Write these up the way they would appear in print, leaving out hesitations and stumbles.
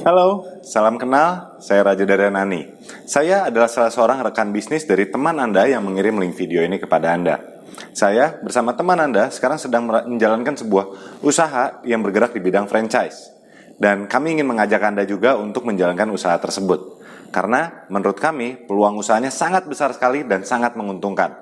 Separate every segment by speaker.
Speaker 1: Halo, salam kenal, saya Raja Daryanani. Saya adalah salah seorang rekan bisnis dari teman Anda yang mengirim link video ini kepada Anda. Saya bersama teman Anda sekarang sedang menjalankan sebuah usaha yang bergerak di bidang franchise. Dan kami ingin mengajak Anda juga untuk menjalankan usaha tersebut. Karena menurut kami peluang usahanya sangat besar sekali dan sangat menguntungkan.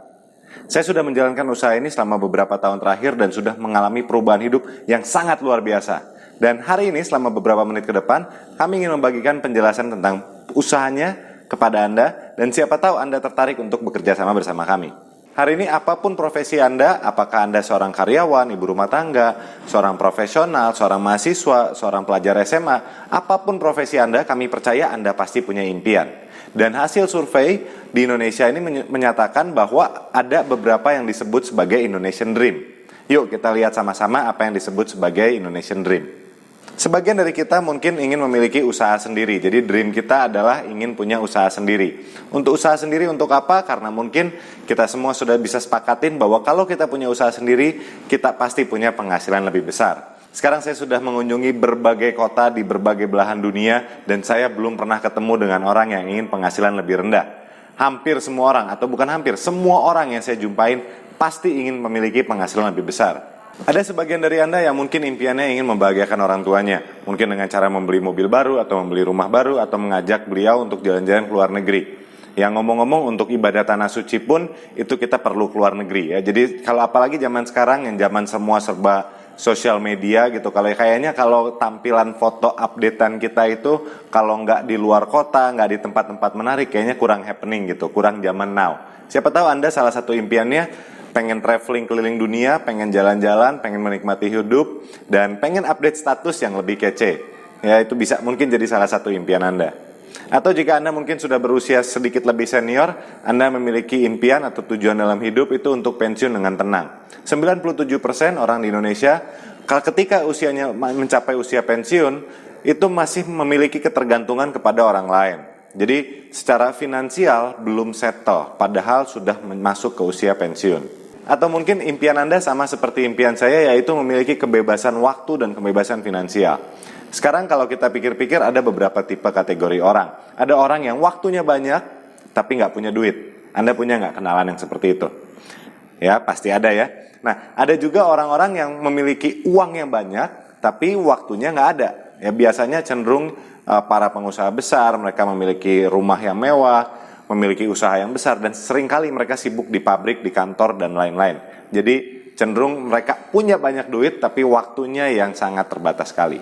Speaker 1: Saya sudah menjalankan usaha ini selama beberapa tahun terakhir dan sudah mengalami perubahan hidup yang sangat luar biasa. Dan hari ini selama beberapa menit ke depan, kami ingin membagikan penjelasan tentang usahanya kepada Anda dan siapa tahu Anda tertarik untuk bekerja sama bersama kami. Hari ini apapun profesi Anda, apakah Anda seorang karyawan, ibu rumah tangga, seorang profesional, seorang mahasiswa, seorang pelajar SMA, apapun profesi Anda, kami percaya Anda pasti punya impian. Dan hasil survei di Indonesia ini menyatakan bahwa ada beberapa yang disebut sebagai Indonesian Dream. Yuk kita lihat sama-sama apa yang disebut sebagai Indonesian Dream. Sebagian dari kita mungkin ingin memiliki usaha sendiri. Jadi dream kita adalah ingin punya usaha sendiri. Untuk usaha sendiri untuk apa? Karena mungkin kita semua sudah bisa sepakatin bahwa kalau kita punya usaha sendiri, kita pasti punya penghasilan lebih besar. Sekarang saya sudah mengunjungi berbagai kota di berbagai belahan dunia dan saya belum pernah ketemu dengan orang yang ingin penghasilan lebih rendah. Hampir semua orang, atau bukan hampir, semua orang yang saya jumpain pasti ingin memiliki penghasilan lebih besar. Ada sebagian dari Anda yang mungkin impiannya ingin membahagiakan orang tuanya, mungkin dengan cara membeli mobil baru atau membeli rumah baru atau mengajak beliau untuk jalan-jalan ke luar negeri. Yang ngomong-ngomong untuk ibadah tanah suci pun itu kita perlu keluar negeri ya. Jadi kalau apalagi zaman sekarang yang zaman semua serba sosial media gitu, kayaknya kalau tampilan foto updatean kita itu kalau nggak di luar kota, nggak di tempat-tempat menarik, kayaknya kurang happening gitu, kurang zaman now. Siapa tahu Anda salah satu impiannya pengen traveling keliling dunia, pengen jalan-jalan, pengen menikmati hidup, dan pengen update status yang lebih kece. Ya, itu bisa mungkin jadi salah satu impian Anda. Atau jika Anda mungkin sudah berusia sedikit lebih senior, Anda memiliki impian atau tujuan dalam hidup itu untuk pensiun dengan tenang. 97% orang di Indonesia, ketika usianya mencapai usia pensiun, itu masih memiliki ketergantungan kepada orang lain. Jadi secara finansial belum settle, padahal sudah masuk ke usia pensiun. Atau mungkin impian Anda sama seperti impian saya, yaitu memiliki kebebasan waktu dan kebebasan finansial. Sekarang kalau kita pikir-pikir ada beberapa tipe kategori orang. Ada orang yang waktunya banyak tapi nggak punya duit. Anda punya nggak kenalan yang seperti itu? Ya pasti ada ya. Nah ada juga orang-orang yang memiliki uang yang banyak tapi waktunya nggak ada. Ya biasanya cenderung para pengusaha besar, mereka memiliki rumah yang mewah, memiliki usaha yang besar, dan seringkali mereka sibuk di pabrik, di kantor, dan lain-lain. Jadi cenderung mereka punya banyak duit tapi waktunya yang sangat terbatas sekali.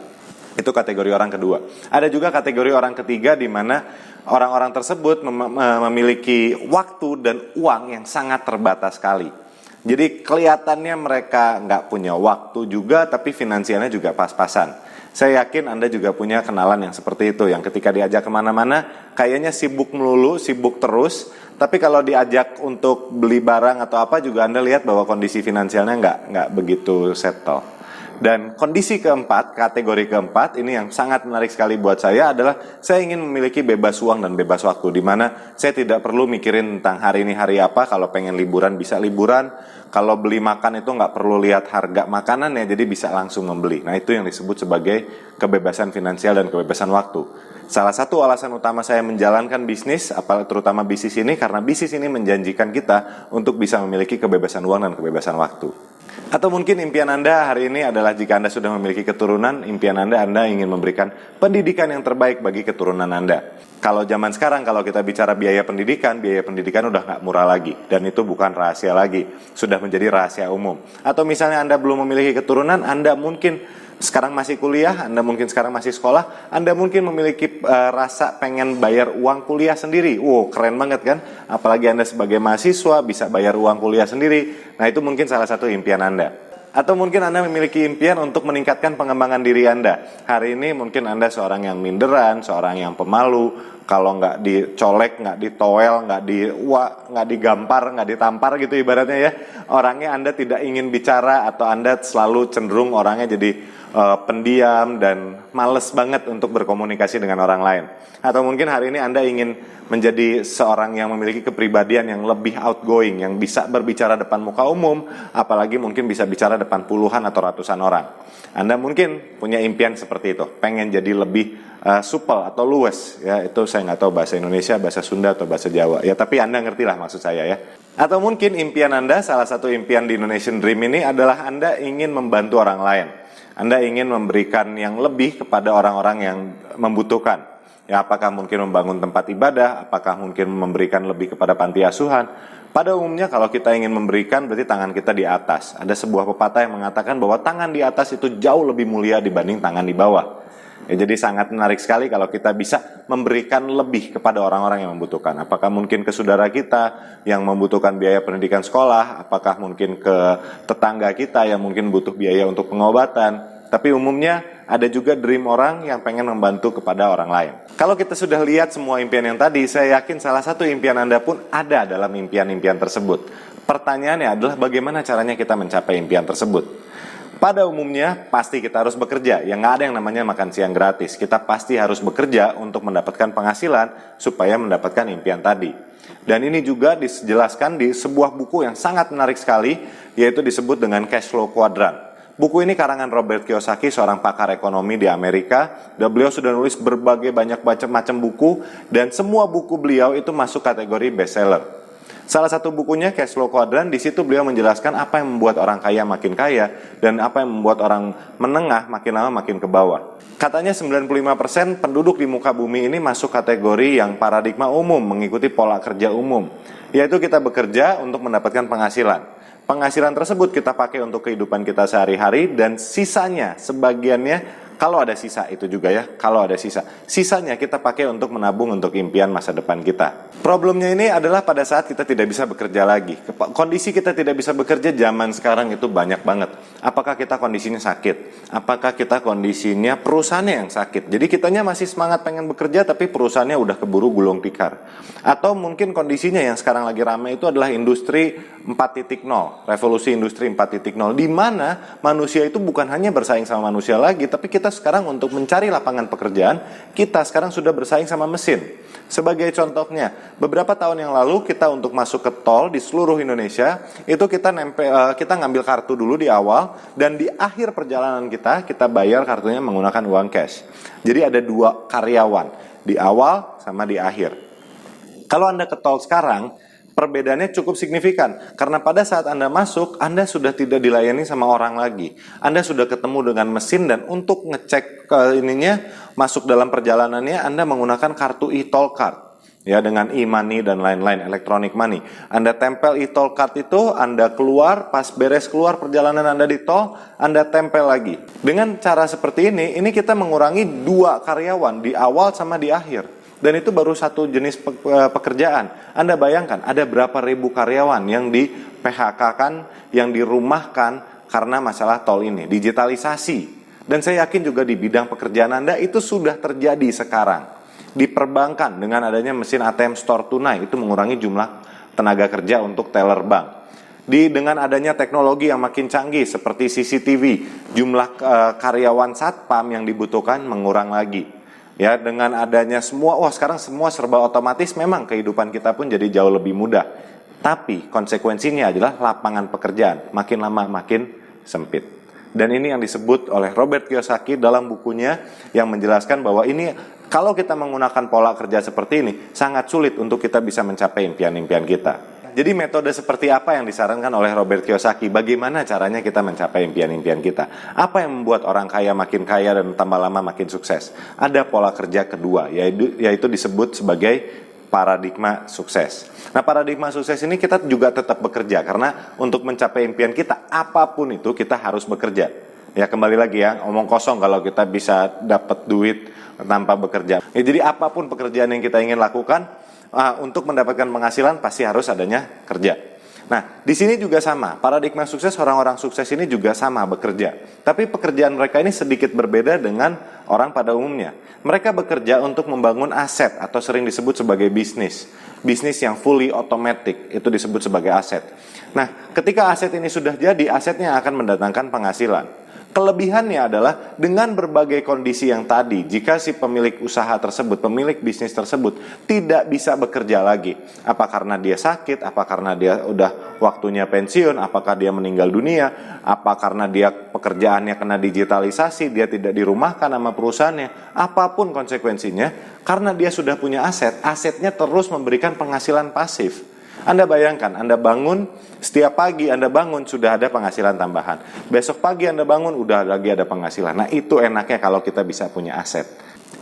Speaker 1: Itu kategori orang kedua. Ada juga kategori orang ketiga di mana orang-orang tersebut memiliki waktu dan uang yang sangat terbatas sekali. Jadi kelihatannya mereka nggak punya waktu juga tapi finansialnya juga pas-pasan. Saya yakin Anda juga punya kenalan yang seperti itu, yang ketika diajak kemana-mana kayaknya sibuk melulu, sibuk terus, tapi kalau diajak untuk beli barang atau apa juga Anda lihat bahwa kondisi finansialnya nggak begitu settle. Dan kondisi keempat, kategori keempat, ini yang sangat menarik sekali buat saya adalah saya ingin memiliki bebas uang dan bebas waktu, di mana saya tidak perlu mikirin tentang hari ini hari apa, kalau pengen liburan bisa liburan, kalau beli makan itu nggak perlu lihat harga makanan ya, jadi bisa langsung membeli. Nah itu yang disebut sebagai kebebasan finansial dan kebebasan waktu. Salah satu alasan utama saya menjalankan bisnis, terutama bisnis ini, karena bisnis ini menjanjikan kita untuk bisa memiliki kebebasan uang dan kebebasan waktu. Atau mungkin impian Anda hari ini adalah jika Anda sudah memiliki keturunan, impian Anda ingin memberikan pendidikan yang terbaik bagi keturunan Anda. Kalau zaman sekarang, kalau kita bicara biaya pendidikan udah nggak murah lagi. Dan itu bukan rahasia lagi, sudah menjadi rahasia umum. Atau misalnya Anda belum memiliki keturunan, Anda mungkin sekarang masih kuliah, Anda mungkin sekarang masih sekolah, Anda mungkin memiliki rasa pengen bayar uang kuliah sendiri. Wow, keren banget kan? Apalagi Anda sebagai mahasiswa bisa bayar uang kuliah sendiri. Nah itu mungkin salah satu impian Anda. Atau mungkin Anda memiliki impian untuk meningkatkan pengembangan diri Anda. Hari ini mungkin Anda seorang yang minderan, seorang yang pemalu. Kalau nggak dicolek, nggak ditoel, nggak digampar, nggak ditampar gitu ibaratnya ya. Orangnya Anda tidak ingin bicara, atau Anda selalu cenderung orangnya jadi pendiam dan males banget untuk berkomunikasi dengan orang lain. Atau mungkin hari ini Anda ingin menjadi seorang yang memiliki kepribadian yang lebih outgoing, yang bisa berbicara depan muka umum, apalagi mungkin bisa bicara depan puluhan atau ratusan orang. Anda mungkin punya impian seperti itu, pengen jadi lebih supel atau luwes, ya itu saya nggak tahu bahasa Indonesia, bahasa Sunda atau bahasa Jawa, ya tapi Anda ngerti lah maksud saya ya. Atau mungkin impian Anda, salah satu impian di Indonesian Dream ini adalah Anda ingin membantu orang lain. Anda ingin memberikan yang lebih kepada orang-orang yang membutuhkan. Ya, apakah mungkin membangun tempat ibadah, apakah mungkin memberikan lebih kepada panti asuhan. Pada umumnya kalau kita ingin memberikan berarti tangan kita di atas. Ada sebuah pepatah yang mengatakan bahwa tangan di atas itu jauh lebih mulia dibanding tangan di bawah. Ya, jadi sangat menarik sekali kalau kita bisa memberikan lebih kepada orang-orang yang membutuhkan. Apakah mungkin ke saudara kita yang membutuhkan biaya pendidikan sekolah, apakah mungkin ke tetangga kita yang mungkin butuh biaya untuk pengobatan. Tapi umumnya ada juga dream orang yang pengen membantu kepada orang lain. Kalau kita sudah lihat semua impian yang tadi, saya yakin salah satu impian Anda pun ada dalam impian-impian tersebut. Pertanyaannya adalah bagaimana caranya kita mencapai impian tersebut. Pada umumnya pasti kita harus bekerja, yang nggak ada yang namanya makan siang gratis. Kita pasti harus bekerja untuk mendapatkan penghasilan supaya mendapatkan impian tadi. Dan ini juga dijelaskan di sebuah buku yang sangat menarik sekali, yaitu disebut dengan Cash Flow Quadrant. Buku ini karangan Robert Kiyosaki, seorang pakar ekonomi di Amerika. Dan beliau sudah nulis berbagai banyak macam buku, dan semua buku beliau itu masuk kategori bestseller. Salah satu bukunya Cash Flow Quadrant, di situ beliau menjelaskan apa yang membuat orang kaya makin kaya dan apa yang membuat orang menengah makin lama makin ke bawah. Katanya 95% penduduk di muka bumi ini masuk kategori yang paradigma umum, mengikuti pola kerja umum, yaitu kita bekerja untuk mendapatkan penghasilan. Penghasilan tersebut kita pakai untuk kehidupan kita sehari-hari, dan sisanya, sebagiannya, kalau ada sisa itu juga ya, kalau ada sisanya kita pakai untuk menabung untuk impian masa depan kita. Problemnya ini adalah pada saat kita tidak bisa bekerja lagi. Kondisi kita tidak bisa bekerja zaman sekarang itu banyak banget. Apakah kita kondisinya sakit? Apakah kita kondisinya perusahaannya yang sakit? Jadi kitanya masih semangat pengen bekerja tapi perusahaannya udah keburu gulung tikar. Atau mungkin kondisinya yang sekarang lagi ramai itu adalah industri 4.0, revolusi industri 4.0, di mana manusia itu bukan hanya bersaing sama manusia lagi, tapi kita sekarang untuk mencari lapangan pekerjaan, kita sekarang sudah bersaing sama mesin. Sebagai contohnya, beberapa tahun yang lalu kita untuk masuk ke tol di seluruh Indonesia, itu kita ngambil kartu dulu di awal, dan di akhir perjalanan kita bayar kartunya menggunakan uang cash. Jadi ada 2 karyawan, di awal sama di akhir. Kalau Anda ke tol sekarang, perbedaannya cukup signifikan, karena pada saat Anda masuk, Anda sudah tidak dilayani sama orang lagi. Anda sudah ketemu dengan mesin, dan untuk ngecek ke masuk dalam perjalanannya, Anda menggunakan kartu e-toll card. Ya, dengan e-money dan lain-lain, electronic money. Anda tempel e-toll card itu, Anda keluar, pas beres keluar perjalanan Anda di tol, Anda tempel lagi. Dengan cara seperti ini kita mengurangi 2 karyawan di awal sama di akhir. Dan itu baru satu jenis pekerjaan. Anda bayangkan ada berapa ribu karyawan yang di PHK-kan, yang dirumahkan karena masalah tol ini, digitalisasi. Dan saya yakin juga di bidang pekerjaan Anda itu sudah terjadi sekarang. Di perbankan dengan adanya mesin ATM store tunai itu mengurangi jumlah tenaga kerja untuk teller bank. Dengan adanya teknologi yang makin canggih seperti CCTV, jumlah karyawan satpam yang dibutuhkan mengurang lagi. Ya, dengan adanya sekarang semua serba otomatis, memang kehidupan kita pun jadi jauh lebih mudah. Tapi konsekuensinya adalah lapangan pekerjaan makin lama makin sempit. Dan ini yang disebut oleh Robert Kiyosaki dalam bukunya yang menjelaskan bahwa ini kalau kita menggunakan pola kerja seperti ini sangat sulit untuk kita bisa mencapai impian-impian kita. Jadi metode seperti apa yang disarankan oleh Robert Kiyosaki? Bagaimana caranya kita mencapai impian-impian kita? Apa yang membuat orang kaya makin kaya dan tambah lama makin sukses? Ada pola kerja kedua, yaitu disebut sebagai paradigma sukses. Nah, paradigma sukses ini kita juga tetap bekerja, karena untuk mencapai impian kita, apapun itu kita harus bekerja. Ya, kembali lagi ya, omong kosong kalau kita bisa dapat duit tanpa bekerja. Ya, jadi apapun pekerjaan yang kita ingin lakukan, untuk mendapatkan penghasilan pasti harus adanya kerja. Nah, di sini juga sama. Paradigma sukses, orang-orang sukses ini juga sama bekerja. Tapi pekerjaan mereka ini sedikit berbeda dengan orang pada umumnya. Mereka bekerja untuk membangun aset atau sering disebut sebagai bisnis. Bisnis yang fully automatic itu disebut sebagai aset. Nah, ketika aset ini sudah jadi, asetnya akan mendatangkan penghasilan. Kelebihannya adalah dengan berbagai kondisi yang tadi, jika si pemilik usaha tersebut, pemilik bisnis tersebut tidak bisa bekerja lagi, apa karena dia sakit, apa karena dia udah waktunya pensiun, apakah dia meninggal dunia, apa karena dia pekerjaannya kena digitalisasi, dia tidak dirumahkan sama perusahaannya, apapun konsekuensinya, karena dia sudah punya aset, asetnya terus memberikan penghasilan pasif. Anda bayangkan, Anda bangun, setiap pagi Anda bangun sudah ada penghasilan tambahan. Besok pagi Anda bangun, udah lagi ada penghasilan. Nah, itu enaknya kalau kita bisa punya aset.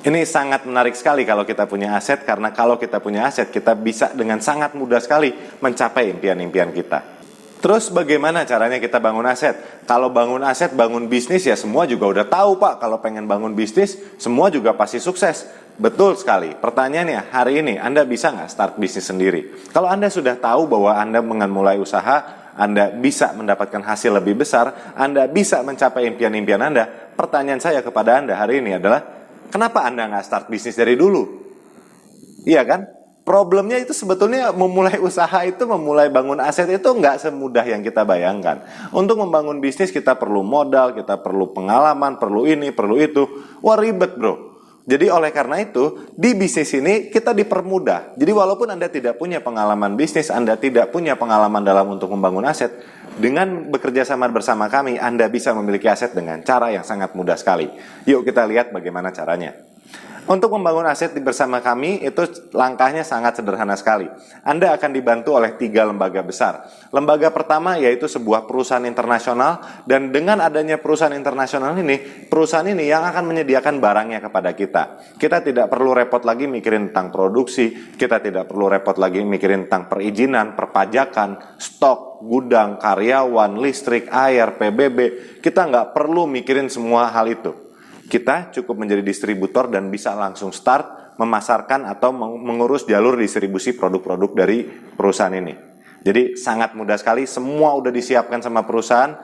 Speaker 1: Ini sangat menarik sekali kalau kita punya aset, karena kalau kita punya aset, kita bisa dengan sangat mudah sekali mencapai impian-impian kita. Terus bagaimana caranya kita bangun aset? Kalau bangun aset, bangun bisnis ya semua juga udah tahu Pak. Kalau pengen bangun bisnis, semua juga pasti sukses. Betul sekali. Pertanyaannya, hari ini Anda bisa nggak start bisnis sendiri? Kalau Anda sudah tahu bahwa Anda mulai usaha, Anda bisa mendapatkan hasil lebih besar, Anda bisa mencapai impian-impian Anda. Pertanyaan saya kepada Anda hari ini adalah, kenapa Anda nggak start bisnis dari dulu? Iya kan? Problemnya itu sebetulnya memulai usaha itu, memulai bangun aset itu nggak semudah yang kita bayangkan. Untuk membangun bisnis kita perlu modal, kita perlu pengalaman, perlu ini, perlu itu. Wah, ribet bro. Jadi oleh karena itu, di bisnis ini kita dipermudah. Jadi walaupun Anda tidak punya pengalaman bisnis, Anda tidak punya pengalaman dalam untuk membangun aset, dengan bekerja sama bersama kami, Anda bisa memiliki aset dengan cara yang sangat mudah sekali. Yuk kita lihat bagaimana caranya. Untuk membangun aset bersama kami, itu langkahnya sangat sederhana sekali. Anda akan dibantu oleh 3 lembaga besar. Lembaga pertama yaitu sebuah perusahaan internasional, dan dengan adanya perusahaan internasional ini, perusahaan ini yang akan menyediakan barangnya kepada kita. Kita tidak perlu repot lagi mikirin tentang produksi, kita tidak perlu repot lagi mikirin tentang perizinan, perpajakan, stok, gudang, karyawan, listrik, air, PBB. Kita nggak perlu mikirin semua hal itu. Kita cukup menjadi distributor dan bisa langsung start memasarkan atau mengurus jalur distribusi produk-produk dari perusahaan ini. Jadi sangat mudah sekali, semua udah disiapkan sama perusahaan,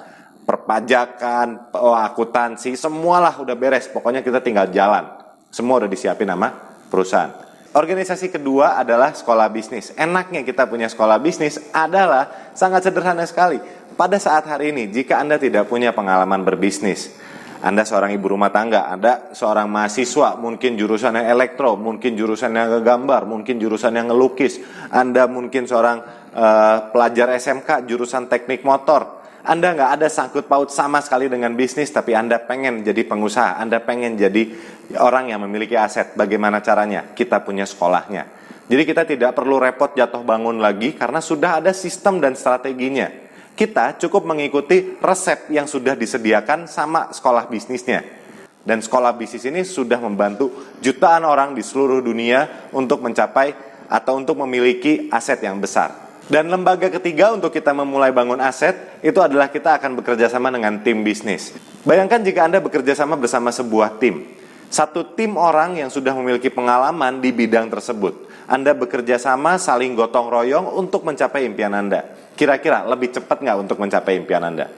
Speaker 1: perpajakan, akuntansi, semualah udah beres. Pokoknya kita tinggal jalan. Semua udah disiapin sama perusahaan. Organisasi kedua adalah sekolah bisnis. Enaknya kita punya sekolah bisnis adalah sangat sederhana sekali. Pada saat hari ini, jika Anda tidak punya pengalaman berbisnis, Anda seorang ibu rumah tangga, Anda seorang mahasiswa, mungkin jurusannya elektro, mungkin jurusannya ngegambar, mungkin jurusannya ngelukis, Anda mungkin seorang pelajar SMK, jurusan teknik motor, Anda nggak ada sangkut paut sama sekali dengan bisnis, tapi Anda pengen jadi pengusaha, Anda pengen jadi orang yang memiliki aset. Bagaimana caranya? Kita punya sekolahnya. Jadi kita tidak perlu repot jatuh bangun lagi, karena sudah ada sistem dan strateginya. Kita cukup mengikuti resep yang sudah disediakan sama sekolah bisnisnya. Dan sekolah bisnis ini sudah membantu jutaan orang di seluruh dunia untuk mencapai atau untuk memiliki aset yang besar. Dan lembaga ketiga untuk kita memulai bangun aset, itu adalah kita akan bekerja sama dengan tim bisnis. Bayangkan jika Anda bekerja sama bersama sebuah tim. Satu tim orang yang sudah memiliki pengalaman di bidang tersebut. Anda bekerja sama, saling gotong royong untuk mencapai impian Anda. Kira-kira lebih cepat nggak untuk mencapai impian Anda?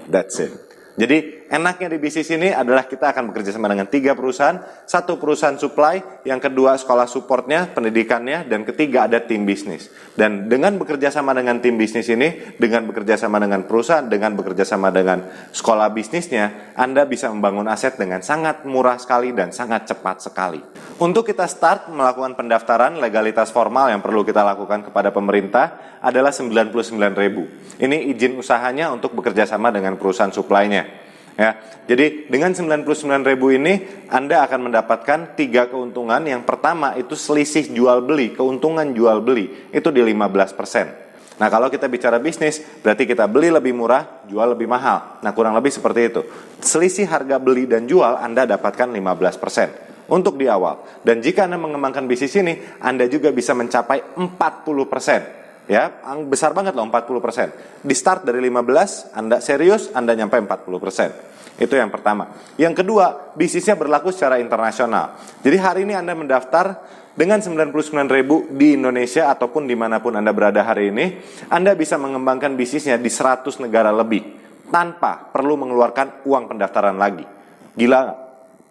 Speaker 1: That's it. Jadi enaknya di bisnis ini adalah kita akan bekerja sama dengan 3 perusahaan. 1 perusahaan supply, yang kedua sekolah supportnya, pendidikannya, dan ketiga ada tim bisnis. Dan dengan bekerja sama dengan tim bisnis ini, dengan bekerja sama dengan perusahaan, dengan bekerja sama dengan sekolah bisnisnya, Anda bisa membangun aset dengan sangat murah sekali dan sangat cepat sekali. Untuk kita start melakukan pendaftaran, legalitas formal yang perlu kita lakukan kepada pemerintah adalah 99.000. Ini izin usahanya untuk bekerja sama dengan perusahaan supply-nya. Ya, jadi dengan 99.000 ini Anda akan mendapatkan 3 keuntungan. Yang pertama itu selisih jual beli, keuntungan jual beli itu di 15%. Nah, kalau kita bicara bisnis, berarti kita beli lebih murah, jual lebih mahal. Nah, kurang lebih seperti itu. Selisih harga beli dan jual Anda dapatkan 15% untuk di awal. Dan jika Anda mengembangkan bisnis ini, Anda juga bisa mencapai 40%. Ya, besar banget loh 40%. Di start dari 15, Anda serius, Anda nyampe 40%. Itu yang pertama. Yang kedua, bisnisnya berlaku secara internasional. Jadi hari ini Anda mendaftar dengan 99.000 di Indonesia ataupun dimanapun Anda berada hari ini, Anda bisa mengembangkan bisnisnya di 100 negara lebih tanpa perlu mengeluarkan uang pendaftaran lagi. Gila nggak?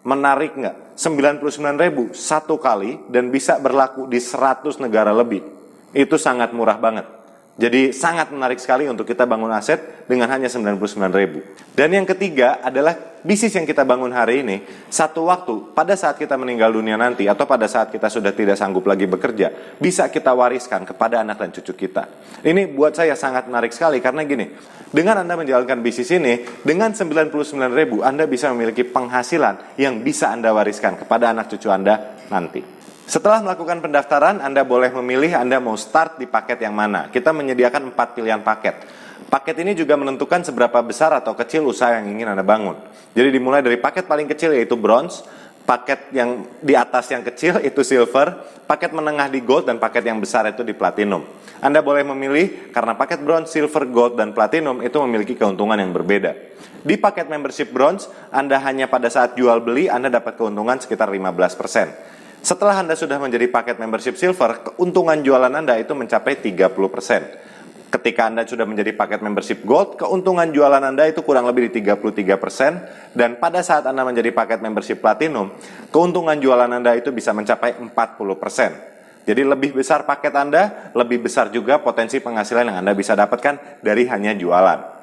Speaker 1: Menarik nggak? 99.000 satu kali dan bisa berlaku di 100 negara lebih. Itu sangat murah banget. Jadi sangat menarik sekali untuk kita bangun aset dengan hanya 99.000. Dan yang ketiga adalah bisnis yang kita bangun hari ini, satu waktu pada saat kita meninggal dunia nanti atau pada saat kita sudah tidak sanggup lagi bekerja, bisa kita wariskan kepada anak dan cucu kita. Ini buat saya sangat menarik sekali karena gini, dengan Anda menjalankan bisnis ini, dengan 99.000 Anda bisa memiliki penghasilan yang bisa Anda wariskan kepada anak cucu Anda nanti. Setelah melakukan pendaftaran, Anda boleh memilih Anda mau start di paket yang mana. Kita menyediakan 4 pilihan paket. Paket ini juga menentukan seberapa besar atau kecil usaha yang ingin Anda bangun. Jadi dimulai dari paket paling kecil yaitu bronze, paket yang di atas yang kecil itu silver, paket menengah di gold, dan paket yang besar itu di platinum. Anda boleh memilih karena paket bronze, silver, gold, dan platinum itu memiliki keuntungan yang berbeda. Di paket membership bronze, Anda hanya pada saat jual beli Anda dapat keuntungan sekitar 15%. Setelah Anda sudah menjadi paket membership silver, keuntungan jualan Anda itu mencapai 30%. Ketika Anda sudah menjadi paket membership gold, keuntungan jualan Anda itu kurang lebih di 33%. Dan pada saat Anda menjadi paket membership platinum, keuntungan jualan Anda itu bisa mencapai 40%. Jadi lebih besar paket Anda, lebih besar juga potensi penghasilan yang Anda bisa dapatkan dari hanya jualan.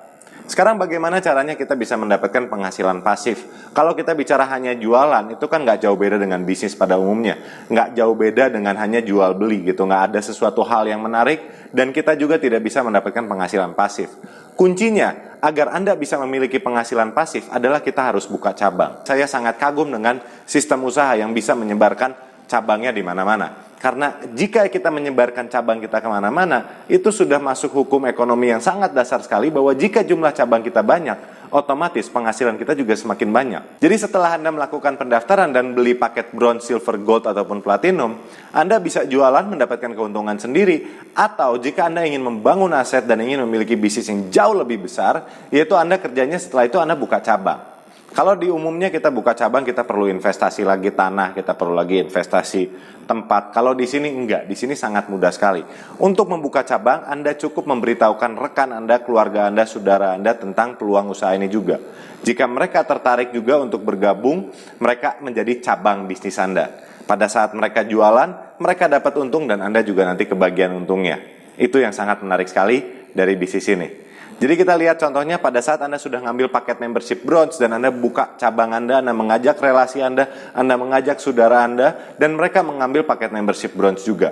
Speaker 1: Sekarang bagaimana caranya kita bisa mendapatkan penghasilan pasif? Kalau kita bicara hanya jualan, itu kan nggak jauh beda dengan bisnis pada umumnya. Nggak jauh beda dengan hanya jual beli gitu. Nggak ada sesuatu hal yang menarik, dan kita juga tidak bisa mendapatkan penghasilan pasif. Kuncinya, agar Anda bisa memiliki penghasilan pasif adalah kita harus buka cabang. Saya sangat kagum dengan sistem usaha yang bisa menyebarkan cabangnya di mana-mana. Karena jika kita menyebarkan cabang kita kemana-mana, itu sudah masuk hukum ekonomi yang sangat dasar sekali bahwa jika jumlah cabang kita banyak, otomatis penghasilan kita juga semakin banyak. Jadi setelah Anda melakukan pendaftaran dan beli paket bronze, silver, gold, ataupun platinum, Anda bisa jualan mendapatkan keuntungan sendiri. Atau jika Anda ingin membangun aset dan ingin memiliki bisnis yang jauh lebih besar, yaitu Anda kerjanya setelah itu Anda buka cabang. Kalau di umumnya kita buka cabang, kita perlu investasi lagi tanah, kita perlu lagi investasi tempat. Kalau di sini enggak, di sini sangat mudah sekali. Untuk membuka cabang, Anda cukup memberitahukan rekan Anda, keluarga Anda, saudara Anda tentang peluang usaha ini juga. Jika mereka tertarik juga untuk bergabung, mereka menjadi cabang bisnis Anda. Pada saat mereka jualan, mereka dapat untung dan Anda juga nanti kebagian untungnya. Itu yang sangat menarik sekali dari bisnis ini. Jadi kita lihat contohnya pada saat Anda sudah ngambil paket membership bronze dan Anda buka cabang Anda mengajak relasi Anda mengajak saudara Anda, dan mereka mengambil paket membership bronze juga.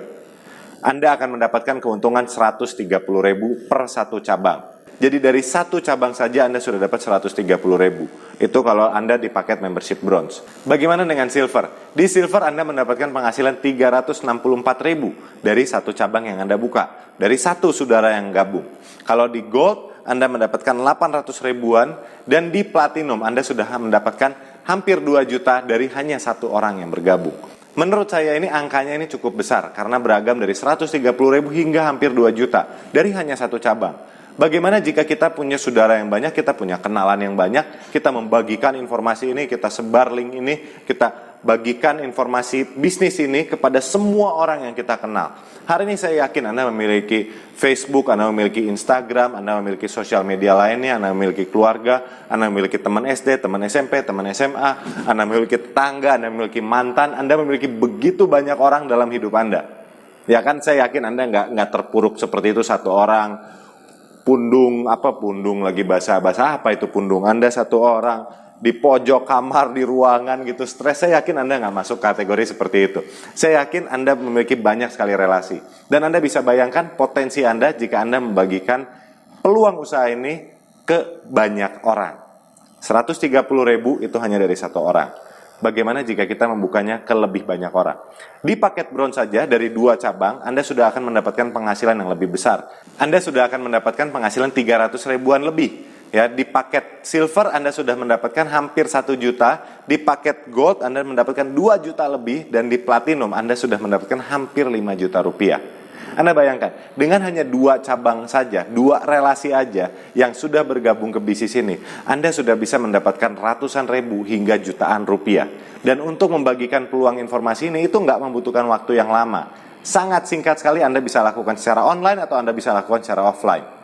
Speaker 1: Anda akan mendapatkan keuntungan 130.000 per satu cabang. Jadi dari satu cabang saja Anda sudah dapat 130.000. Itu kalau Anda di paket membership bronze. Bagaimana dengan silver? Di silver Anda mendapatkan penghasilan 364.000 dari satu cabang yang Anda buka. Dari satu saudara yang gabung. Kalau di gold Anda mendapatkan 800 ribuan, dan di platinum Anda sudah mendapatkan hampir 2 juta dari hanya satu orang yang bergabung. Menurut saya ini angkanya ini cukup besar karena beragam dari 130.000 hingga hampir 2 juta dari hanya satu cabang. Bagaimana jika kita punya saudara yang banyak, kita punya kenalan yang banyak, kita membagikan informasi ini, kita sebar link ini, kita bagikan informasi bisnis ini kepada semua orang yang kita kenal. Hari ini saya yakin Anda memiliki Facebook, Anda memiliki Instagram, Anda memiliki sosial media lainnya, Anda memiliki keluarga, Anda memiliki teman SD, teman SMP, teman SMA, Anda memiliki tetangga, Anda memiliki mantan, Anda memiliki begitu banyak orang dalam hidup Anda. Ya kan, saya yakin Anda nggak terpuruk seperti itu satu orang. Pundung lagi bahasa apa itu pundung? Anda satu orang di pojok kamar, di ruangan gitu, stres. Saya yakin Anda nggak masuk kategori seperti itu. Saya yakin Anda memiliki banyak sekali relasi. Dan Anda bisa bayangkan potensi Anda jika Anda membagikan peluang usaha ini ke banyak orang. 130.000 itu hanya dari satu orang. Bagaimana jika kita membukanya ke lebih banyak orang? Di paket bronze saja dari 2 cabang, Anda sudah akan mendapatkan penghasilan yang lebih besar. Anda sudah akan mendapatkan penghasilan 300 ribuan lebih. Ya, di paket silver Anda sudah mendapatkan hampir 1 juta, di paket gold Anda mendapatkan 2 juta lebih, dan di platinum Anda sudah mendapatkan hampir 5 juta rupiah. Anda bayangkan, dengan hanya 2 cabang saja, 2 relasi aja yang sudah bergabung ke bisnis ini, Anda sudah bisa mendapatkan ratusan ribu hingga jutaan rupiah. Dan untuk membagikan peluang informasi ini, itu nggak membutuhkan waktu yang lama. Sangat singkat sekali Anda bisa lakukan secara online atau Anda bisa lakukan secara offline.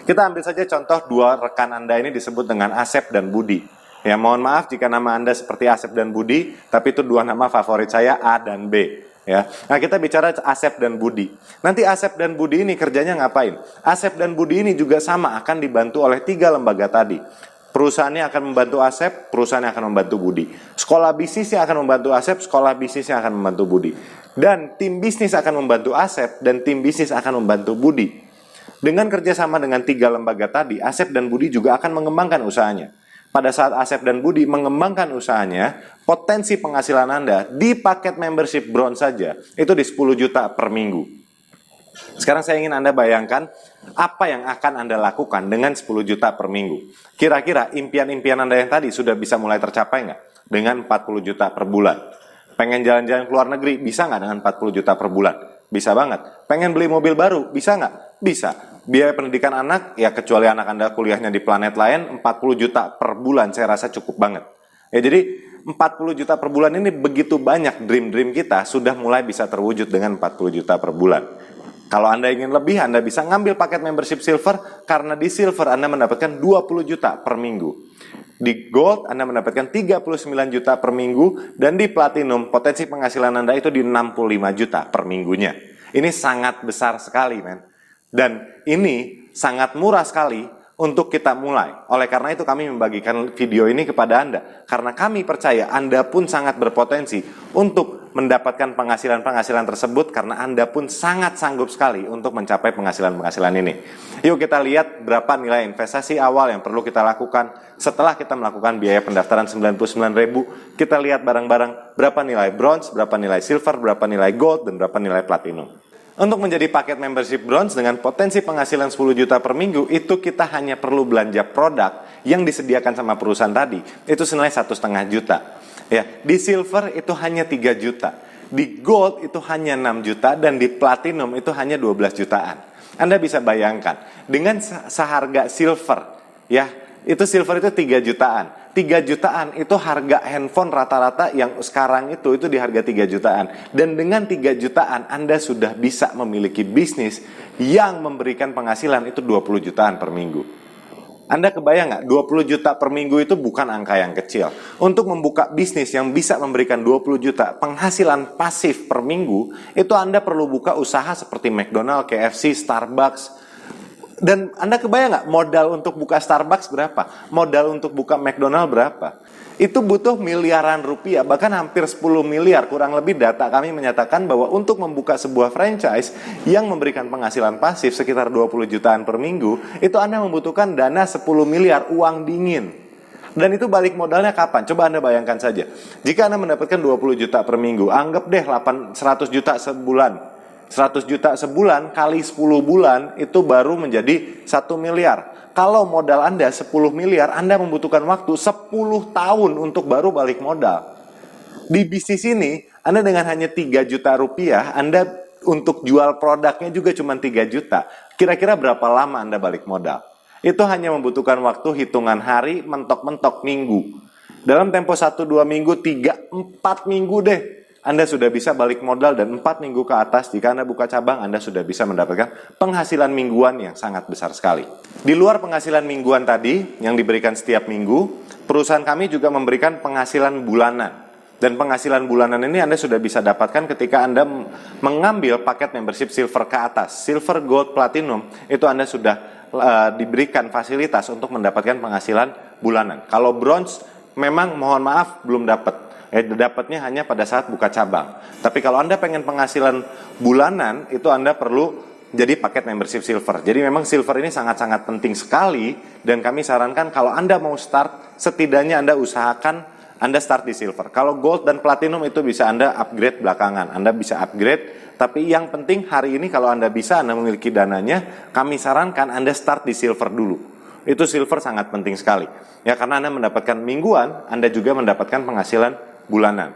Speaker 1: Kita ambil saja contoh 2 rekan Anda ini disebut dengan Asep dan Budi. Ya, mohon maaf jika nama Anda seperti Asep dan Budi, tapi itu 2 nama favorit saya, A dan B. Ya. Nah, kita bicara Asep dan Budi. Nanti Asep dan Budi ini kerjanya ngapain? Asep dan Budi ini juga sama akan dibantu oleh 3 lembaga tadi. Perusahaannya akan membantu Asep, perusahaannya akan membantu Budi. Sekolah bisnisnya akan membantu Asep, sekolah bisnisnya akan membantu Budi. Dan tim bisnis akan membantu Asep, dan tim bisnis akan membantu Budi. Dengan kerjasama dengan 3 lembaga tadi, Asep dan Budi juga akan mengembangkan usahanya. Pada saat Asep dan Budi mengembangkan usahanya, potensi penghasilan Anda di paket membership bronze saja itu di 10 juta per minggu. Sekarang saya ingin Anda bayangkan apa yang akan Anda lakukan dengan 10 juta per minggu. Kira-kira impian-impian Anda yang tadi sudah bisa mulai tercapai nggak? Dengan 40 juta per bulan. Pengen jalan-jalan ke luar negeri, bisa nggak dengan 40 juta per bulan? Bisa banget. Pengen beli mobil baru, bisa nggak? Bisa. Biaya pendidikan anak, ya kecuali anak Anda kuliahnya di planet lain, 40 juta per bulan saya rasa cukup banget. Ya, jadi 40 juta per bulan ini begitu banyak dream-dream kita sudah mulai bisa terwujud dengan 40 juta per bulan. Kalau Anda ingin lebih, Anda bisa ngambil paket membership silver, karena di silver Anda mendapatkan 20 juta per minggu. Di gold Anda mendapatkan 39 juta per minggu, dan di platinum potensi penghasilan Anda itu di 65 juta per minggunya. Ini sangat besar sekali, men. Dan ini sangat murah sekali untuk kita mulai. Oleh karena itu kami membagikan video ini kepada Anda. Karena kami percaya Anda pun sangat berpotensi untuk mendapatkan penghasilan-penghasilan tersebut, karena Anda pun sangat sanggup sekali untuk mencapai penghasilan-penghasilan ini. Yuk kita lihat berapa nilai investasi awal yang perlu kita lakukan setelah kita melakukan biaya pendaftaran 99.000. Kita lihat barang-barang berapa nilai bronze, berapa nilai silver, berapa nilai gold, dan berapa nilai platinum. Untuk menjadi paket membership bronze dengan potensi penghasilan 10 juta per minggu, itu kita hanya perlu belanja produk yang disediakan sama perusahaan tadi. Itu senilai 1,5 juta. Ya, di silver itu hanya 3 juta. Di gold itu hanya 6 juta, dan di platinum itu hanya 12 jutaan. Anda bisa bayangkan, dengan seharga silver, ya, itu silver itu 3 jutaan. 3 jutaan itu harga handphone rata-rata yang sekarang itu di harga 3 jutaan. Dan dengan 3 jutaan Anda sudah bisa memiliki bisnis yang memberikan penghasilan itu 20 jutaan per minggu. Anda kebayang nggak? 20 juta per minggu itu bukan angka yang kecil. Untuk membuka bisnis yang bisa memberikan 20 juta penghasilan pasif per minggu, itu Anda perlu buka usaha seperti McDonald's, KFC, Starbucks. Dan Anda kebayang nggak modal untuk buka Starbucks berapa? Modal untuk buka McDonald berapa? Itu butuh miliaran rupiah, bahkan hampir 10 miliar. Kurang lebih data kami menyatakan bahwa untuk membuka sebuah franchise yang memberikan penghasilan pasif sekitar 20 jutaan per minggu, itu Anda membutuhkan dana 10 miliar uang dingin. Dan itu balik modalnya kapan? Coba Anda bayangkan saja. Jika Anda mendapatkan 20 juta per minggu, anggap deh 100 juta sebulan. 100 juta sebulan kali 10 bulan itu baru menjadi 1 miliar. Kalau modal Anda 10 miliar, Anda membutuhkan waktu 10 tahun untuk baru balik modal. Di bisnis ini, Anda dengan hanya 3 juta rupiah, Anda untuk jual produknya juga cuma 3 juta. Kira-kira berapa lama Anda balik modal? Itu hanya membutuhkan waktu hitungan hari, mentok-mentok minggu. Dalam tempo 1-2 minggu, 3-4 minggu deh, Anda sudah bisa balik modal, dan 4 minggu ke atas jika Anda buka cabang, Anda sudah bisa mendapatkan penghasilan mingguan yang sangat besar sekali. Di luar penghasilan mingguan tadi yang diberikan setiap minggu, perusahaan kami juga memberikan penghasilan bulanan. Dan penghasilan bulanan ini Anda sudah bisa dapatkan ketika Anda mengambil paket membership silver ke atas. Silver, gold, platinum, itu Anda sudah diberikan fasilitas untuk mendapatkan penghasilan bulanan. Kalau bronze, memang mohon maaf belum dapat. Dapatnya hanya pada saat buka cabang. Tapi kalau Anda pengen penghasilan bulanan, itu Anda perlu jadi paket membership silver. Jadi memang silver ini sangat-sangat penting sekali, dan kami sarankan kalau Anda mau start, setidaknya Anda usahakan Anda start di silver. Kalau gold dan platinum itu bisa Anda upgrade belakangan. Anda bisa upgrade, tapi yang penting hari ini kalau Anda bisa, Anda memiliki dananya, kami sarankan Anda start di silver dulu. Itu silver sangat penting sekali. Ya, karena Anda mendapatkan mingguan, Anda juga mendapatkan penghasilan bulanan.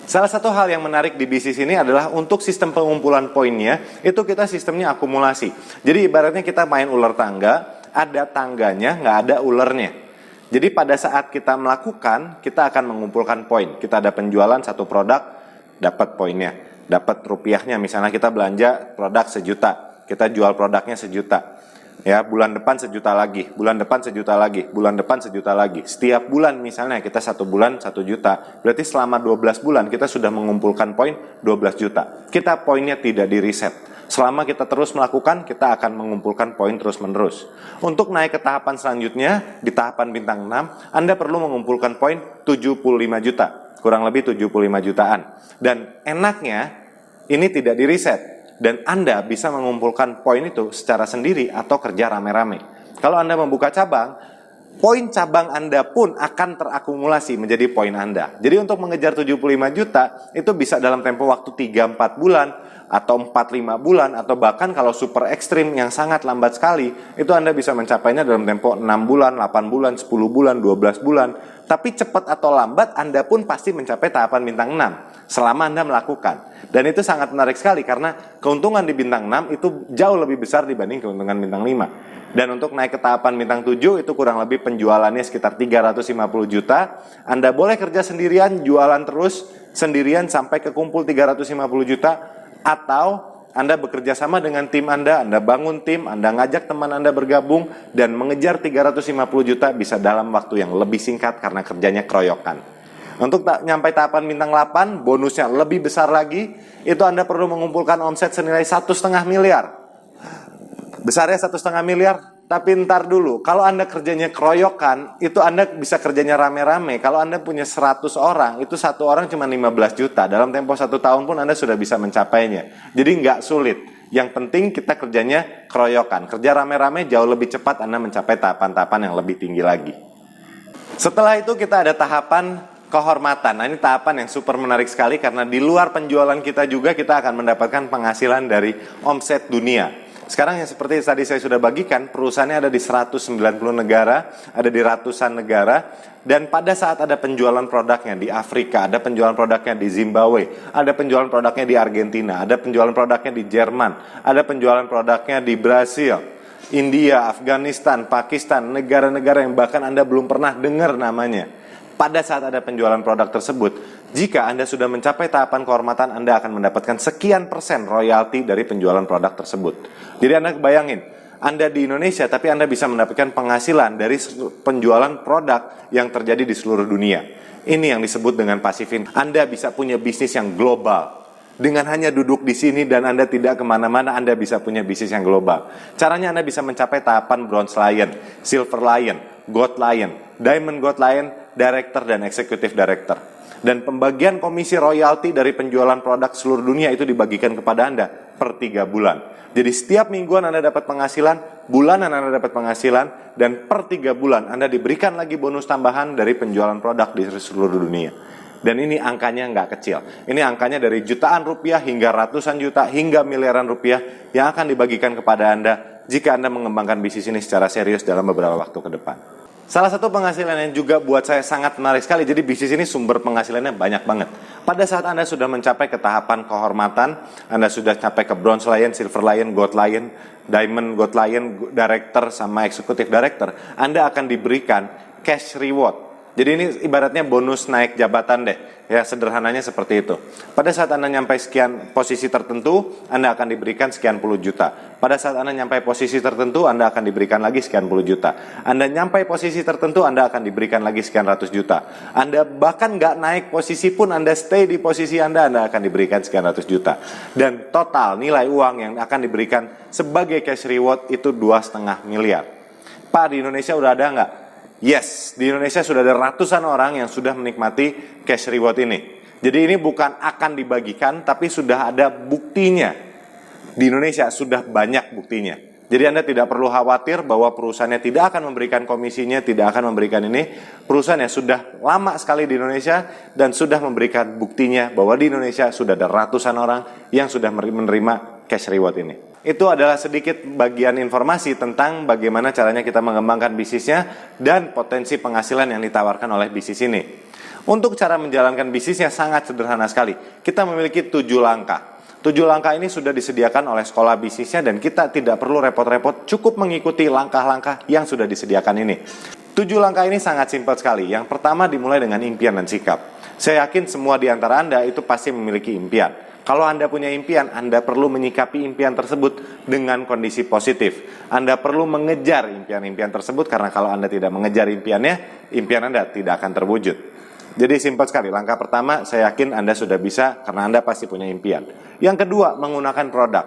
Speaker 1: Salah satu hal yang menarik di bisnis ini adalah untuk sistem pengumpulan poinnya, itu kita sistemnya akumulasi. Jadi ibaratnya kita main ular tangga, ada tangganya, nggak ada ulernya. Jadi pada saat kita melakukan, kita akan mengumpulkan poin. Kita ada penjualan satu produk, dapat poinnya, dapat rupiahnya. Misalnya kita belanja produk 1 juta, kita jual produknya 1 juta. Ya, bulan depan 1 juta lagi, bulan depan 1 juta lagi, bulan depan 1 juta lagi. Setiap bulan misalnya kita 1 bulan 1 juta, berarti selama 12 bulan kita sudah mengumpulkan poin 12 juta. Kita poinnya tidak di reset. Selama kita terus melakukan, kita akan mengumpulkan poin terus-menerus. Untuk naik ke tahapan selanjutnya, di tahapan bintang 6, Anda perlu mengumpulkan poin 75 juta, kurang lebih 75 jutaan. Dan enaknya, ini tidak di reset. Dan Anda bisa mengumpulkan poin itu secara sendiri atau kerja rame-rame. Kalau Anda membuka cabang, poin cabang Anda pun akan terakumulasi menjadi poin Anda. Jadi untuk mengejar 75 juta, itu bisa dalam tempo waktu 3-4 bulan, atau 4-5 bulan, atau bahkan kalau super ekstrim yang sangat lambat sekali, itu Anda bisa mencapainya dalam tempo 6 bulan, 8 bulan, 10 bulan, 12 bulan. Tapi cepat atau lambat, Anda pun pasti mencapai tahapan bintang 6 selama Anda melakukan. Dan itu sangat menarik sekali karena keuntungan di bintang 6 itu jauh lebih besar dibanding keuntungan bintang 5. Dan untuk naik ke tahapan bintang 7 itu kurang lebih penjualannya sekitar 350 juta. Anda boleh kerja sendirian, jualan terus sendirian sampai kekumpul 350 juta. Atau Anda bekerja sama dengan tim Anda bangun tim, Anda ngajak teman Anda bergabung dan mengejar 350 juta bisa dalam waktu yang lebih singkat karena kerjanya keroyokan. Untuk nyampai tahapan bintang 8, bonusnya lebih besar lagi, itu Anda perlu mengumpulkan omset senilai 1,5 miliar. Besarnya 1,5 miliar, tapi ntar dulu, kalau Anda kerjanya keroyokan, itu Anda bisa kerjanya rame-rame. Kalau Anda punya 100 orang, itu satu orang cuma 15 juta. Dalam tempo 1 tahun pun Anda sudah bisa mencapainya. Jadi nggak sulit. Yang penting kita kerjanya keroyokan. Kerja rame-rame jauh lebih cepat Anda mencapai tahapan-tahapan yang lebih tinggi lagi. Setelah itu kita ada tahapan kehormatan. Nah, ini tahapan yang super menarik sekali karena di luar penjualan kita juga kita akan mendapatkan penghasilan dari omset dunia. Sekarang yang seperti tadi saya sudah bagikan, perusahaannya ada di 190 negara, ada di ratusan negara, dan pada saat ada penjualan produknya di Afrika, ada penjualan produknya di Zimbabwe, ada penjualan produknya di Argentina, ada penjualan produknya di Jerman, ada penjualan produknya di Brasil, India, Afghanistan, Pakistan, negara-negara yang bahkan Anda belum pernah dengar namanya. Pada saat ada penjualan produk tersebut, jika Anda sudah mencapai tahapan kehormatan, Anda akan mendapatkan sekian persen royalti dari penjualan produk tersebut. Jadi Anda bayangin, Anda di Indonesia tapi Anda bisa mendapatkan penghasilan dari penjualan produk yang terjadi di seluruh dunia. Ini yang disebut dengan passive income. Anda bisa punya bisnis yang global. Dengan hanya duduk di sini dan Anda tidak kemana-mana, Anda bisa punya bisnis yang global. Caranya Anda bisa mencapai tahapan Bronze Lion, Silver Lion, Gold Lion, Diamond Gold Lion, Director dan Executive Director. Dan pembagian komisi royalti dari penjualan produk seluruh dunia itu dibagikan kepada Anda per 3 bulan. Jadi setiap mingguan Anda dapat penghasilan, bulanan Anda dapat penghasilan, dan per 3 bulan Anda diberikan lagi bonus tambahan dari penjualan produk di seluruh dunia. Dan ini angkanya nggak kecil. Ini angkanya dari jutaan rupiah hingga ratusan juta hingga miliaran rupiah yang akan dibagikan kepada Anda jika Anda mengembangkan bisnis ini secara serius dalam beberapa waktu ke depan. Salah satu penghasilan yang juga buat saya sangat menarik sekali, jadi bisnis ini sumber penghasilannya banyak banget. Pada saat Anda sudah mencapai ke tahapan kehormatan, Anda sudah capai ke Bronze Lion, Silver Lion, Gold Lion, Diamond Gold Lion, Director sama Executive Director, Anda akan diberikan cash reward. Jadi ini ibaratnya bonus naik jabatan deh, ya sederhananya seperti itu. Pada saat Anda nyampai sekian posisi tertentu, Anda akan diberikan sekian puluh juta. Pada saat Anda nyampai posisi tertentu, Anda akan diberikan lagi sekian puluh juta. Anda nyampai posisi tertentu, Anda akan diberikan lagi sekian ratus juta. Anda bahkan nggak naik posisi pun, Anda stay di posisi Anda akan diberikan sekian ratus juta. Dan total nilai uang yang akan diberikan sebagai cash reward itu 2,5 miliar. Pak, di Indonesia udah ada nggak? Yes, di Indonesia sudah ada ratusan orang yang sudah menikmati cash reward ini. Jadi ini bukan akan dibagikan, tapi sudah ada buktinya. Di Indonesia sudah banyak buktinya. Jadi Anda tidak perlu khawatir bahwa perusahaannya tidak akan memberikan komisinya, tidak akan memberikan ini. Perusahaannya sudah lama sekali di Indonesia dan sudah memberikan buktinya bahwa di Indonesia sudah ada ratusan orang yang sudah menerima cash reward ini. Itu adalah sedikit bagian informasi tentang bagaimana caranya kita mengembangkan bisnisnya dan potensi penghasilan yang ditawarkan oleh bisnis ini. Untuk cara menjalankan bisnisnya sangat sederhana sekali. Kita memiliki 7 langkah. 7 langkah ini sudah disediakan oleh sekolah bisnisnya dan kita tidak perlu repot-repot, cukup mengikuti langkah-langkah yang sudah disediakan ini. 7 langkah ini sangat simpel sekali. Yang pertama dimulai dengan impian dan sikap. Saya yakin semua di antara Anda itu pasti memiliki impian. Kalau Anda punya impian, Anda perlu menyikapi impian tersebut dengan kondisi positif. Anda perlu mengejar impian-impian tersebut, karena kalau Anda tidak mengejar impiannya, impian Anda tidak akan terwujud. Jadi simpel sekali. Langkah pertama, saya yakin Anda sudah bisa karena Anda pasti punya impian. Yang kedua, menggunakan produk.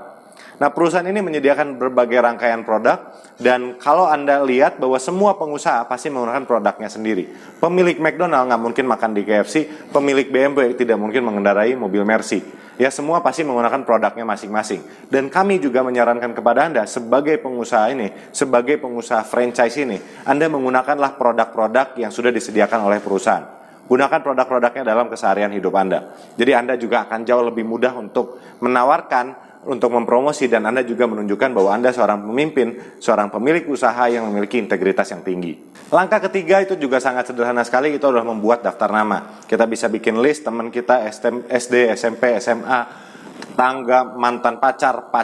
Speaker 1: Nah, perusahaan ini menyediakan berbagai rangkaian produk, dan kalau Anda lihat bahwa semua pengusaha pasti menggunakan produknya sendiri. Pemilik McDonald nggak mungkin makan di KFC, pemilik BMW tidak mungkin mengendarai mobil Mercy. Ya, semua pasti menggunakan produknya masing-masing. Dan kami juga menyarankan kepada Anda sebagai pengusaha ini, sebagai pengusaha franchise ini, Anda menggunakanlah produk-produk yang sudah disediakan oleh perusahaan. Gunakan produk-produknya dalam keseharian hidup Anda. Jadi Anda juga akan jauh lebih mudah untuk menawarkan, untuk mempromosi, dan Anda juga menunjukkan bahwa Anda seorang pemimpin, seorang pemilik usaha yang memiliki integritas yang tinggi. Langkah ketiga itu juga sangat sederhana sekali, itu adalah membuat daftar nama. Kita bisa bikin list teman kita SD, SMP, SMA, tangga, mantan pacar,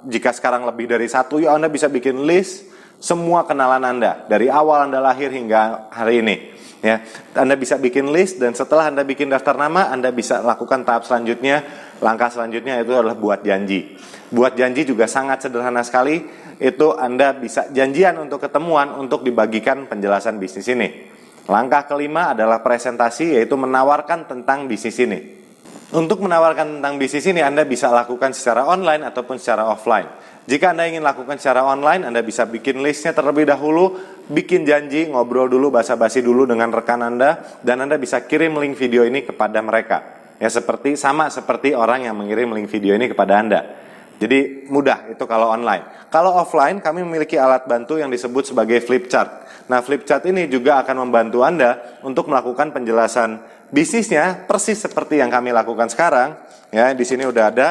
Speaker 1: jika sekarang lebih dari satu, ya Anda bisa bikin list semua kenalan Anda dari awal Anda lahir hingga hari ini. Ya, Anda bisa bikin list, dan setelah Anda bikin daftar nama, Anda bisa lakukan tahap selanjutnya. Langkah selanjutnya itu adalah buat janji. Buat janji juga sangat sederhana sekali. Itu Anda bisa janjian untuk ketemuan untuk dibagikan penjelasan bisnis ini. Langkah kelima adalah presentasi, yaitu menawarkan tentang bisnis ini. Untuk menawarkan tentang bisnis ini, Anda bisa lakukan secara online ataupun secara offline. Jika Anda ingin lakukan secara online, Anda bisa bikin listnya terlebih dahulu, bikin janji, ngobrol dulu, basa-basi dulu dengan rekan Anda, dan Anda bisa kirim link video ini kepada mereka. Ya, sama seperti orang yang mengirim link video ini kepada Anda. Jadi mudah itu kalau online. Kalau offline, kami memiliki alat bantu yang disebut sebagai flip chart. Nah, flip chart ini juga akan membantu Anda untuk melakukan penjelasan bisnisnya persis seperti yang kami lakukan sekarang. Ya, di sini udah ada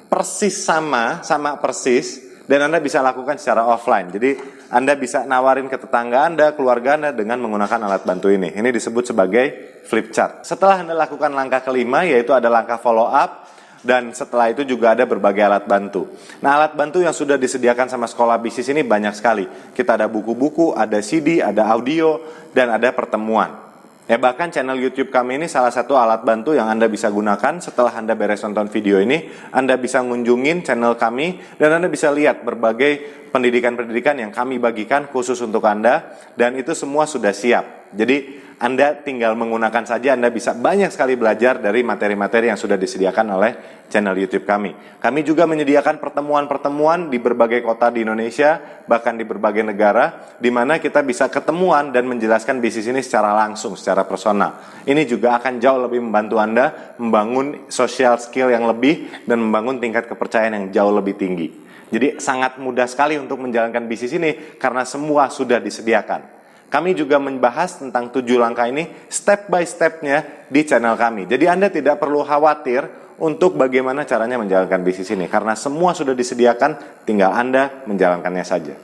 Speaker 1: persis sama persis, dan Anda bisa lakukan secara offline. Jadi Anda bisa nawarin ke tetangga Anda, keluarga Anda dengan menggunakan alat bantu ini. Ini disebut sebagai flip chart. Setelah Anda lakukan langkah kelima, yaitu ada langkah follow up, dan setelah itu juga ada berbagai alat bantu. Nah, alat bantu yang sudah disediakan sama sekolah bisnis ini banyak sekali. Kita ada buku-buku, ada CD, ada audio, dan ada pertemuan. Ya, bahkan channel YouTube kami ini salah satu alat bantu yang Anda bisa gunakan. Setelah Anda beres nonton video ini, Anda bisa ngunjungin channel kami, dan Anda bisa lihat berbagai pendidikan-pendidikan yang kami bagikan khusus untuk Anda, dan itu semua sudah siap. Jadi Anda tinggal menggunakan saja. Anda bisa banyak sekali belajar dari materi-materi yang sudah disediakan oleh channel YouTube kami. Kami juga menyediakan pertemuan-pertemuan di berbagai kota di Indonesia, bahkan di berbagai negara, di mana kita bisa ketemuan dan menjelaskan bisnis ini secara langsung, secara personal. Ini juga akan jauh lebih membantu Anda membangun social skill yang lebih dan membangun tingkat kepercayaan yang jauh lebih tinggi. Jadi sangat mudah sekali untuk menjalankan bisnis ini karena semua sudah disediakan. Kami juga membahas tentang 7 langkah ini step by step-nya di channel kami. Jadi Anda tidak perlu khawatir untuk bagaimana caranya menjalankan bisnis ini, karena semua sudah disediakan, tinggal Anda menjalankannya saja.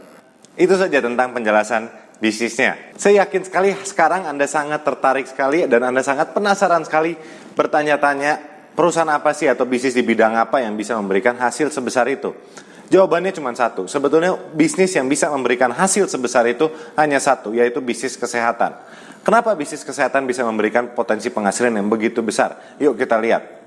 Speaker 1: Itu saja tentang penjelasan bisnisnya. Saya yakin sekali sekarang Anda sangat tertarik sekali dan Anda sangat penasaran sekali bertanya-tanya perusahaan apa sih atau bisnis di bidang apa yang bisa memberikan hasil sebesar itu. Jawabannya cuma satu. Sebetulnya bisnis yang bisa memberikan hasil sebesar itu hanya satu, yaitu bisnis kesehatan. Kenapa bisnis kesehatan bisa memberikan potensi penghasilan yang begitu besar? Yuk kita lihat.